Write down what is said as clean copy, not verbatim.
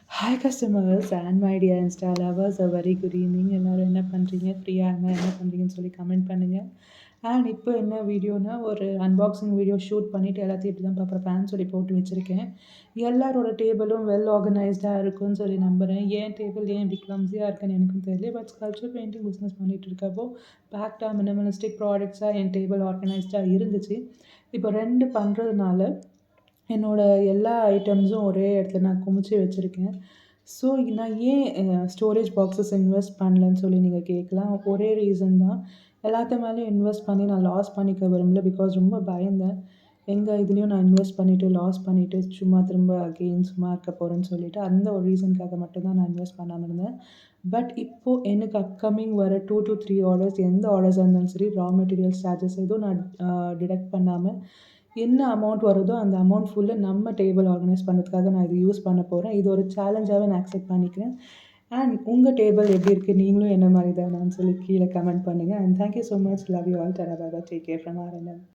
Hi customers and my dear Insta lovers, a very good evening. எல்லாரும் என்ன பண்ணுறீங்க? ஃப்ரீயாக இருந்தால் என்ன பண்ணுறீங்கன்னு சொல்லி கமெண்ட் பண்ணுங்கள். அண்ட் இப்போ என்ன வீடியோனா, ஒரு அன்பாக்சிங் வீடியோ ஷூட் பண்ணிவிட்டு எல்லாத்தையும் இப்படி தான் பார்ப்பேன்னு சொல்லி போட்டு வச்சுருக்கேன். எல்லாரோட டேபிளும் வெல் ஆர்கனைஸ்டாக இருக்கும்னு சொல்லி நம்புகிறேன். ஏன் டேபிள் ஏன் இப்படி கிளம்ஸியாக இருக்குன்னு எனக்கும் தெரியல. பட் ஸ்கல்ப்சர் பெயிண்டிங் பிஸ்னஸ் பண்ணிகிட்டு இருக்கப்போ பேக்டாக மினிமலிஸ்டிக் ப்ராடக்ட்ஸாக என் டேபிள் ஆர்கனைஸ்டாக இருந்துச்சு. இப்போ 2 பண்ணுறதுனால என்னோட எல்லா ஐட்டம்ஸும் ஒரே இடத்துல நான் குமிச்சு வச்சுருக்கேன். ஸோ நான் ஏன் ஸ்டோரேஜ் பாக்ஸஸ் இன்வெஸ்ட் பண்ணலன்னு சொல்லி நீங்கள் கேட்கலாம். ஒரே ரீசன் தான். எல்லாத்து மேலேயும் இன்வெஸ்ட் பண்ணி நான் லாஸ் பண்ணிக்க விரும்பல. பிகாஸ் ரொம்ப பயந்தேன். எங்கே இதுலேயும் நான் இன்வெஸ்ட் பண்ணிவிட்டு லாஸ் பண்ணிவிட்டு சும்மா திரும்ப அகெயின் சும்மா இருக்க போகிறேன்னு சொல்லிவிட்டு அந்த ஒரு ரீசனுக்காக மட்டும் தான் நான் இன்வெஸ்ட் பண்ணாமல் இருந்தேன். பட் இப்போது எனக்கு அப்கமிங் வர 2 to 3 ஆர்டர்ஸ் எந்த ஆர்டர்ஸாக இருந்தாலும் சரி, ரா மெட்டீரியல்ஸ் சார்ஜஸ் எதுவும் நான் டிடக்ட் பண்ணாமல் என்ன அமௌண்ட் வருதோ அந்த அமௌண்ட் ஃபுல்லு நம்ம டேபிள் ஆர்கனைஸ் பண்ணுறதுக்காக நான் இது யூஸ் பண்ண போகிறேன். இது ஒரு சேலஞ்சாகவே நான் அக்செப்ட் பண்ணிக்கிறேன். அண்ட் உங்கள் டேபிள் எப்படி இருக்குது? நீங்களும் என்ன மாதிரி தானான்னு சொல்லி கீழே கமெண்ட் பண்ணுங்கள். And thank you so much. Love you all. Tata bye bye. Take care from ஆர்&M.